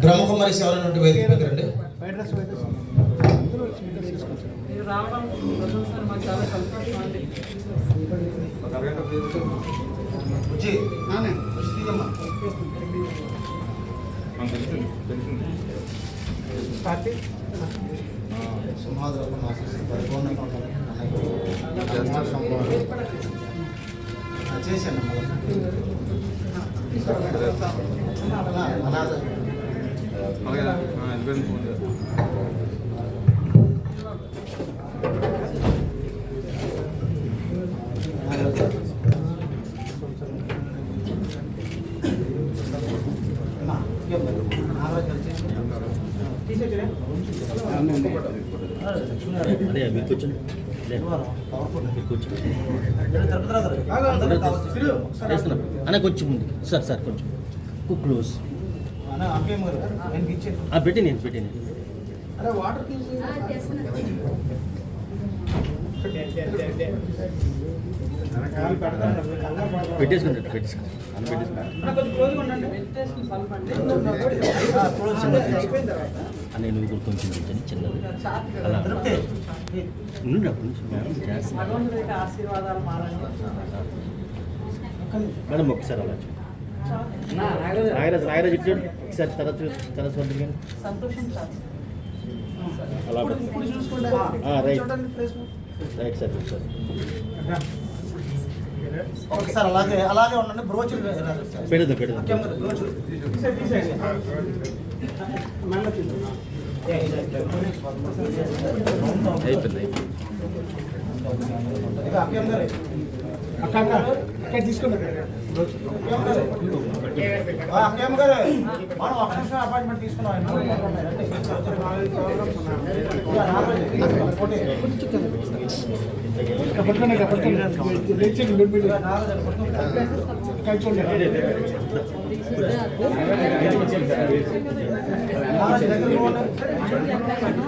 బ్రహ్మకుమారి సేవల నుండి వేదిక రండి. రావడం సార్ మాకు చాలా సంతోషం అండి. చేశాను అన్న కొంచెం ముందు సార్ సార్ కొంచెం క్లోజ్ పెట్టి నేను పెట్టేసుకుంటాను అనే నువ్వు కూడా కొంచెం పెట్టండి చిన్నది అలా మేడం ఒకసారి అలా రాయరాజ్ ఇచ్చాడు ఒకసారి తర్వాత అలా రైట్ సార్ సార్ ఒకసారి అలాగే ఉండండి. బ్రోచర్ పెడదాం అయిపోయింది అపాయింట్మెంట్ తీసుకున్నాం.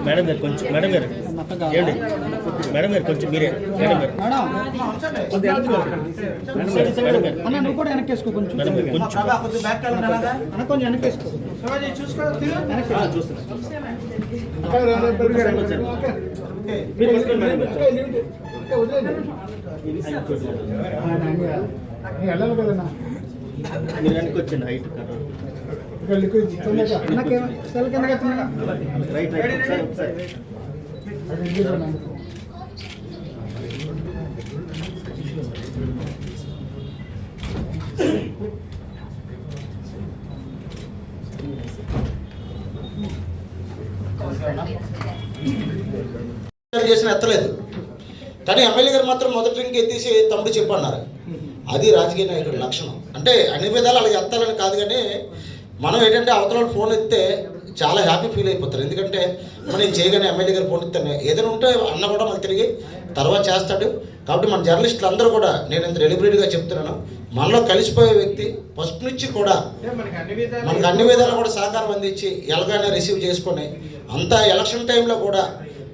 మేడం గారు కొంచెం మేడం గారు ఏమండి మేడం గారు కొంచెం మీరే మేడం గారు అన్న నువ్వు కూడా వెనక్కి వేసుకో కొంచెం కొంచెం వెనక్కి వేసుకో వెళ్ళాలి కదన్నా మీరు వెనక్కి వచ్చింది హైట్ రైట్ ఒకసారి చేసిన ఎత్తలేదు, కానీ ఎమ్మెల్యే గారు మాత్రం మొదటి లింక్ ఎత్తేసి తమ్ముడు చెప్పన్నారు. అది రాజకీయ నాయకుడి లక్షణం. అంటే అన్ని విధాలు అలా ఎత్తాలని కాదు, కానీ మనం ఏంటంటే అవతల ఫోన్ ఎత్తే చాలా హ్యాపీ ఫీల్ అయిపోతారు. ఎందుకంటే మనం చేయగానే ఎమ్మెల్యే గారు ఫోన్ ఎత్తాను ఏదైనా ఉంటే అన్న కూడా మళ్ళీ తిరిగి తర్వాత చేస్తాడు. కాబట్టి మన జర్నలిస్టులు అందరూ కూడా నేను ఇంత డెలిబరేట్గా చెప్తున్నాను, మనలో కలిసిపోయే వ్యక్తి ఫస్ట్ నుంచి కూడా మనకు అన్ని విధాలు కూడా సహకారం అందించి ఎలాగైనా రిసీవ్ చేసుకొని అంతా ఎలక్షన్ టైంలో కూడా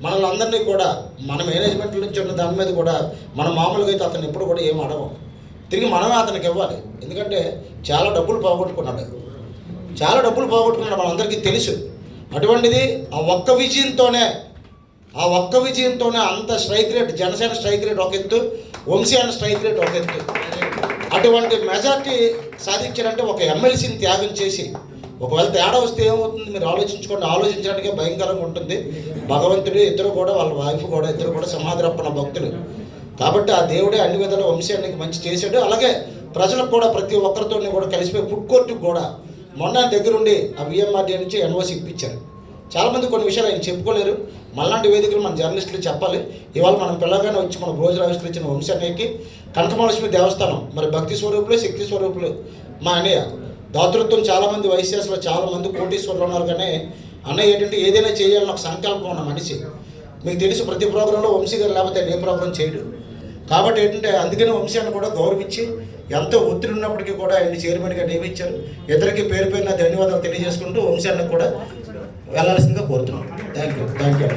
మనల్ని అందరినీ కూడా మన మేనేజ్మెంట్ నుంచి ఉన్న దాని మీద కూడా మనం మామూలుగా అయితే అతను ఎప్పుడు కూడా ఏం అడగం, తిరిగి మనమే అతనికి ఇవ్వాలి. ఎందుకంటే చాలా డబ్బులు పోగొట్టుకున్నాడు మనందరికీ తెలుసు. అటువంటిది ఆ ఒక్క విజయంతోనే అంత strike rate, Janasena strike rate ఒక ఎత్తు, వంశీ అన్న స్ట్రైక్ రేట్ ఒక ఎత్తు. అటువంటి మెజార్టీ సాధించారంటే ఒక ఎమ్మెల్సీని త్యాగం చేసి, ఒకవేళ తేడా వస్తే ఏమవుతుంది మీరు ఆలోచించుకోండి. ఆలోచించడానికే భయంకరంగా ఉంటుంది. భగవంతుడు ఇద్దరు కూడా వాళ్ళ వైఫ్ కూడా ఇద్దరు కూడా సమాధిరప్పన భక్తులు. కాబట్టి ఆ దేవుడే అన్ని విధాలు వంశానికి మంచి చేశాడు. అలాగే ప్రజలకు కూడా ప్రతి ఒక్కరితో కూడా కలిసిపోయి ఫుడ్ కోర్టుకు కూడా మొన్న దగ్గరుండి ఆ విఎంఆర్డీ నుంచి ఎన్ఓసి ఇప్పించారు. చాలామంది కొన్ని విషయాలు ఆయన చెప్పుకోలేరు. మళ్ళాంటి వేదికలు మన జర్నలిస్టులు చెప్పాలి. ఇవాళ మనం పిల్లగానే వచ్చి మన భోజనావిస్తులు ఇచ్చిన వంశానికి కనకమహాలక్ష్మి దేవస్థానం మరి భక్తి స్వరూపులు, శక్తి స్వరూపులు మా అన్నయ్య దాతృత్వం. చాలామంది వైశ్యాసులో చాలామంది కోటీశ్వరులు ఉన్నారు, కానీ అన్నయ్య ఏంటంటే ఏదైనా చేయాలని ఒక సంకల్పం ఉన్న మనిషి. మీకు తెలుసు ప్రతి ప్రోగ్రాంలో వంశీ గారు లేకపోతే ఏ ప్రోగ్రాం చేయడు. కాబట్టి ఏంటంటే అందుకని వంశాన్ని కూడా గౌరవించి ఎంతో ఒత్తిడి ఉన్నప్పటికీ కూడా ఆయన్ని చైర్మన్గా నియమించారు. ఇద్దరికి పేరు పేరున ధన్యవాదాలు తెలియజేసుకుంటూ వంశాన్ని కూడా వెళ్ళాల్సిందిగా కోరుతున్నాం. Thank you.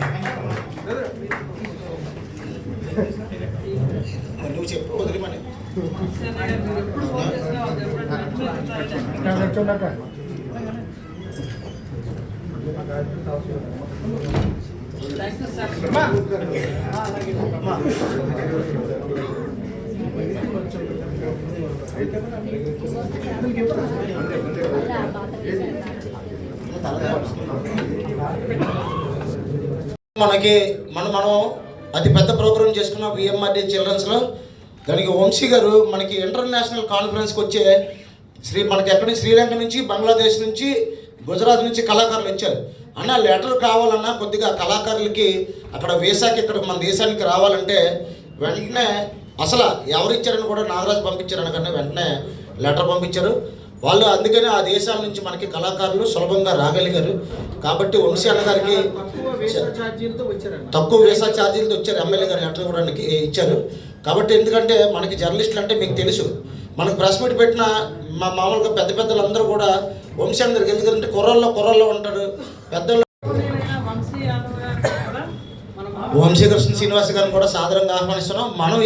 నువ్వు చెప్పు వదిలిమని మనం అతి పెద్ద ప్రోగ్రామ్ చేసుకున్నాం విఎంఆర్డి చిల్డ్రన్స్లో. దానికి వంశీ గారు మనకి ఇంటర్నేషనల్ కాన్ఫరెన్స్కి వచ్చే మనకి ఎక్కడి శ్రీలంక నుంచి, బంగ్లాదేశ్ నుంచి, గుజరాత్ నుంచి కళాకారులు వచ్చారు. అన్న లెటర్ కావాలన్నా కొద్దిగా కళాకారులకి అక్కడ వీసాకి ఇక్కడ మన దేశానికి రావాలంటే వెంటనే అసలు ఎవరిచ్చారని కూడా నాగరాజు పంపించారనకన్నా వెంటనే లెటర్ పంపించారు వాళ్ళు. అందుకనే ఆ దేశాల నుంచి మనకి కళాకారులు సులభంగా రాగలిగారు. కాబట్టి వంశీ అన్న గారికి తక్కువ వీసా ఛార్జీలతో వచ్చారు. ఎమ్మెల్యే గారు లెటర్ ఇవ్వడానికి ఇచ్చారు. కాబట్టి ఎందుకంటే మనకి జర్నలిస్టులు అంటే మీకు తెలుసు, మనకు ప్రెస్ మీట్ పెట్టిన మామూలుగా పెద్ద పెద్దలందరూ కూడా వంశీ అన్న గారికి, ఎందుకంటే కుర్రల్లో ఉంటారు పెద్దలు. వంశీ కృష్ణ శ్రీనివాస్ గారిని కూడా సాదరంగా ఆహ్వానిస్తున్నాం. మనం